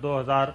2000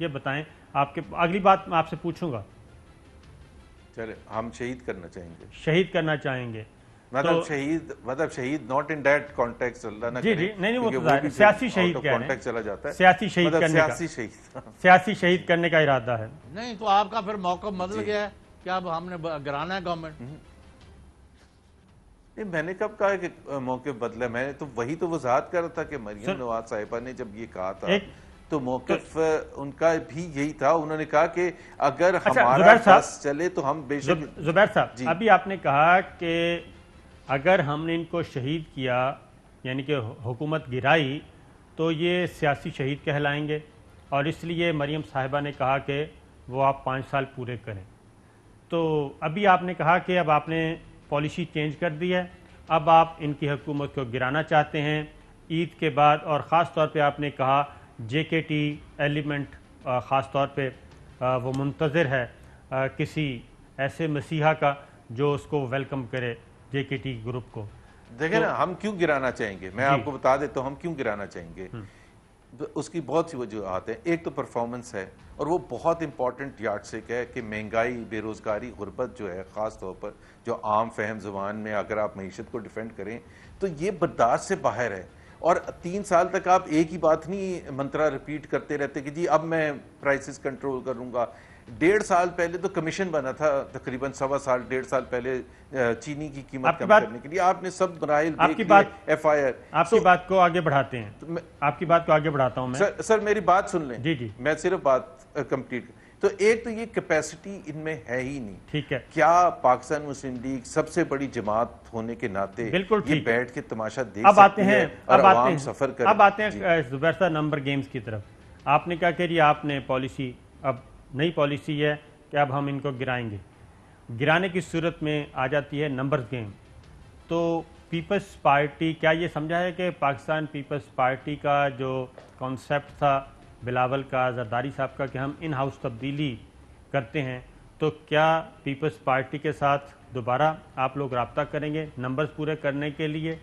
یہ بتائیں, آپ کے اگلی بات میں آپ سے پوچھوں گا. چلے, ہم شہید کرنا چاہیں گے. شہید کرنا چاہیں گے مطلب شہید ناٹ ان دیٹ کانٹیکسٹ, اللہ نہ کرے. جی نہیں وہ تو سیاسی شہید کہہ رہے ہیں, چلا جاتا ہے سیاسی شہید کرنے کا, سیاسی شہید کرنے کا ارادہ ہے. نہیں تو آپ کا پھر موقف بدل گیا ہے کہ اب ہم نے گرانا ہے گورنمنٹ. میں نے کب کہا کہ موقف بدلا؟ میں نے تو وہی تو وضاحت کر رہا تھا کہ مریم نواز صاحبہ نے جب یہ کہا تھا تو موقف ان کا بھی یہی تھا. انہوں نے کہا کہ اگر ہمارا بس چلے تو ہم بے شک. زبیر صاحب, ابھی آپ نے کہا کہ اگر ہم نے ان کو شہید کیا, یعنی کہ حکومت گرائی, تو یہ سیاسی شہید کہلائیں گے, اور اس لیے مریم صاحبہ نے کہا کہ وہ آپ 5 سال پورے کریں. تو ابھی آپ نے کہا کہ اب آپ نے پالیسی چینج کر دی ہے, اب آپ ان کی حکومت کو گرانا چاہتے ہیں عید کے بعد, اور خاص طور پہ آپ نے کہا JKT ایلیمنٹ خاص طور پہ وہ منتظر ہے کسی ایسے مسیحا کا جو اس کو ویلکم کرے JKT گروپ کو. دیکھیں نا, ہم کیوں گرانا چاہیں گے, میں آپ کو بتا دیتا ہوں ہم کیوں گرانا چاہیں گے. اس کی بہت سی وجوہات ہیں. ایک تو پرفارمنس ہے, اور وہ بہت امپورٹنٹ یارڈ سٹک ہے کہ مہنگائی, بے روزگاری, غربت جو ہے خاص طور پر جو عام فہم زبان میں اگر آپ معیشت کو ڈیفینڈ کریں تو یہ برداشت سے باہر ہے. اور 3 سال تک آپ ایک ہی بات نہیں منترا ریپیٹ کرتے رہتے کہ جی اب میں پرائسز کنٹرول کروں گا. 1.5 سال پہلے تو کمیشن بنا تھا, تقریباً 1.25 سال پہلے چینی کی قیمت کم کرنے کے لیے. آپ نے سب مراحل دیکھ لیے, FIR. آپ کی بات کو آگے بڑھاتے ہیں, آپ کی بات کو آگے بڑھاتا ہوں میں. سر میری بات سن لیں. جی میں صرف بات کمپلیٹ. تو ایک تو یہ کیپیسٹی ان میں ہے ہی نہیں. ٹھیک ہے, کیا پاکستان مسلم لیگ سب سے بڑی جماعت ہونے کے ناطے یہ بیٹھ کے تماشا دیکھ سکتی ہے اور عوام سفر کرے. اب آتے ہیں زبیر صاحب نمبر گیمز کی طرف. آپ نے کہا کہ جی آپ نے پالیسی, اب نئی پالیسی ہے کہ اب ہم ان کو گرائیں گے. گرانے کی صورت میں آ جاتی ہے نمبرز گیم. تو پیپلز پارٹی, کیا یہ سمجھا ہے کہ پاکستان پیپلز پارٹی کا جو کانسیپٹ تھا بلاول کا, زرداری صاحب کا, کہ ہم ان ہاؤس تبدیلی کرتے ہیں, تو کیا پیپلز پارٹی کے ساتھ دوبارہ آپ لوگ رابطہ کریں گے نمبرز پورے کرنے کے لیے,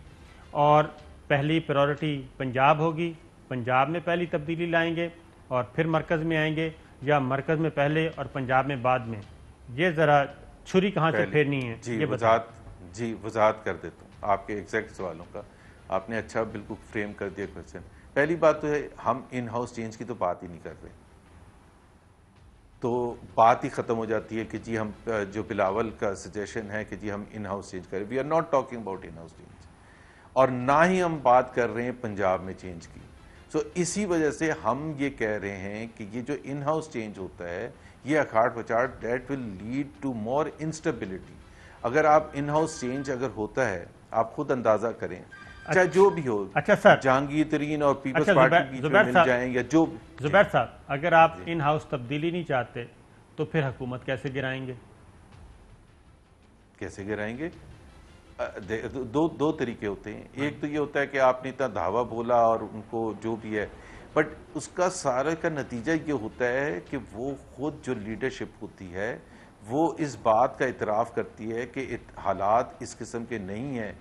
اور پہلی پریورٹی پنجاب ہوگی, پنجاب میں پہلی تبدیلی لائیں گے اور پھر مرکز میں آئیں گے, یا مرکز میں پہلے اور پنجاب میں بعد میں؟ یہ ذرا چھری کہاں سے پھیرنی ہے. جی وضاحت کر دیتا ہوں آپ کے ایگزیکٹ سوالوں کا. آپ نے اچھا بالکل فریم کر دیا کویسچن. پہلی بات تو ہے ہم ان ہاؤس چینج کی تو بات ہی نہیں کر رہے, تو بات ہی ختم ہو جاتی ہے کہ جی ہم جو بلاول کا سجیشن ہے کہ جی ہم ان ہاؤس چینج کریں. We are not talking about in house change, اور نہ ہی ہم بات کر رہے ہیں پنجاب میں چینج کی. سو اسی وجہ سے ہم یہ کہہ رہے ہیں کہ یہ جو ان ہاؤس چینج ہوتا ہے یہ اکھاڑ پچاڑ that will lead to more instability. اگر آپ ان ہاؤس چینج اگر ہوتا ہے, آپ خود اندازہ کریں, چاہے جو بھی ہو, اچھا سر, جہانگیر ترین اور پیپلز پارٹی بیچ میں مل جائیں یا جو. زبیر صاحب, اگر آپ ان ہاؤس تبدیلی نہیں چاہتے تو پھر حکومت کیسے گرائیں گے؟ کیسے گرائیں گے؟ دو طریقے ہوتے ہیں. ایک تو یہ ہوتا ہے کہ آپ نے اتنا دھاوا بولا اور ان کو جو بھی ہے, بٹ اس کا سارے کا نتیجہ یہ ہوتا ہے کہ وہ خود جو لیڈرشپ ہوتی ہے وہ اس بات کا اعتراف کرتی ہے کہ حالات اس قسم کے نہیں ہیں,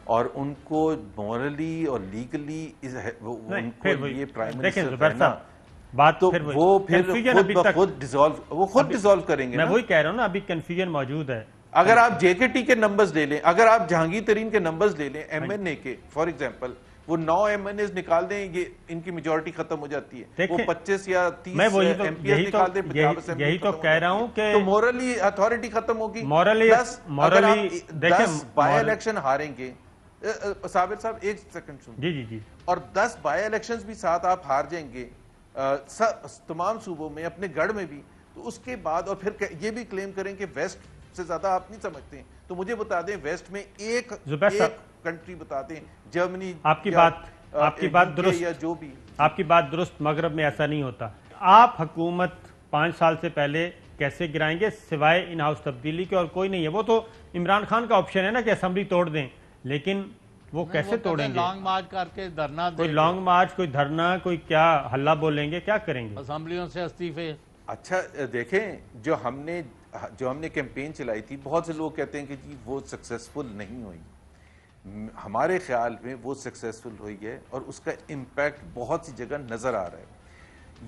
اور ان کو مورلی اور لیگلی ان کو یہ پرائم منسٹر ہے نا, بات تو وہ پھر خود ڈیزالو کریں گے. میں وہی کہہ رہا ہوں نا, ابھی کنفیوژن موجود ہے. اگر آپ JKT کے نمبرز لے لیں, اگر آپ جہانگیر ترین کے نمبرز لے لیں, MNA کے فار ایگزامپل, وہ 9 MNAs نکال دیں, یہ ان کی میجورٹی ختم ہو جاتی ہے. وہ 25 یا 30 MPs نکال دیں, 50 اسمبلی. یہی تو کہہ رہا ہوں کہ تو مورلی اتھارٹی ختم ہوگی. اگر آپ 10 بائی الیکشن ہاریں گے, صابر صاحب ایک سیکنڈ سن, جی, اور 10 بائی الیکشنز بھی ساتھ آپ ہار جائیں گے تمام صوبوں میں, اپنے گڑھ میں بھی, تو اس کے بعد اور پھر یہ بھی کلیم کریں کہ ویسٹ سے زیادہ آپ نہیں سمجھتے ہیں, تو مجھے بتا دیں ویسٹ میں ایک کنٹری بتا دیں, جرمنی. آپ کی بات درست, یا جو بھی آپ کی بات درست. مغرب میں ایسا نہیں ہوتا. آپ حکومت 5 سال سے پہلے کیسے گرائیں گے سوائے ان ہاؤس تبدیلی کے؟ اور کوئی نہیں ہے. وہ تو عمران خان کا آپشن ہے نا کہ اسمبلی توڑ دیں, لیکن وہ کیسے توڑیں گے؟ لانگ مارچ کر کے دھرنا, کوئی لانگ مارچ, کوئی دھرنا, کوئی کیا ہلہ بولیں گے, کیا کریں گے؟ اسمبلیوں سے استعفے. اچھا دیکھیں, جو ہم نے کیمپین چلائی تھی, بہت سے لوگ کہتے ہیں کہ جی وہ سکسیسفل نہیں ہوئی. ہمارے خیال میں وہ سکسیسفل ہوئی ہے اور اس کا امپیکٹ بہت سی جگہ نظر آ رہا ہے.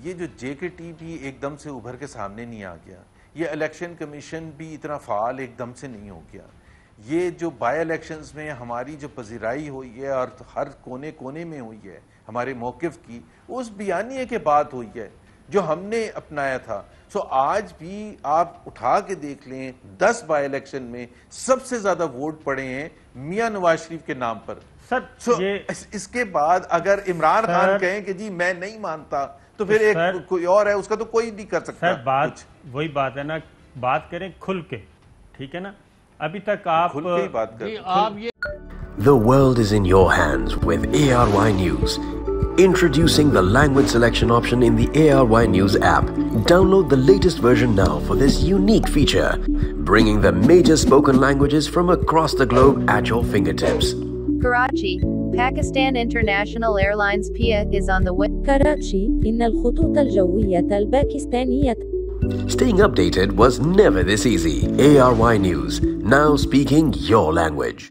یہ جو JKT بھی ایک دم سے ابھر کے سامنے نہیں آ گیا, یہ الیکشن کمیشن بھی اتنا فعال ایک دم سے نہیں ہو گیا, یہ جو بائی الیکشنز میں ہماری جو پذیرائی ہوئی ہے اور ہر کونے کونے میں ہوئی ہے ہمارے موقف کی, اس بیانیے کے بعد ہوئی ہے جو ہم نے اپنایا تھا. سو آج بھی آپ اٹھا کے دیکھ لیں 10 بائی الیکشن میں سب سے زیادہ ووٹ پڑے ہیں میاں نواز شریف کے نام پر. سر اس کے بعد اگر عمران خان کہیں کہ جی میں نہیں مانتا تو پھر ایک کوئی اور ہے, اس کا تو کوئی نہیں کر سکتا. سر بات وہی بات ہے نا, بات کریں کھل کے, ٹھیک ہے نا. ابھی تک آپ کھل کے ہی بات کریں. The world is in your hands with ARY News. Introducing the language selection option in the ARY News app. Download the latest version now for this unique feature, bringing the major spoken languages from across the globe at your fingertips. Karachi, Pakistan International Airlines PIA is on the way. كراتشي إن الخطوط الجوية الباكستانية. Staying updated was never this easy. ARY News, now speaking your language.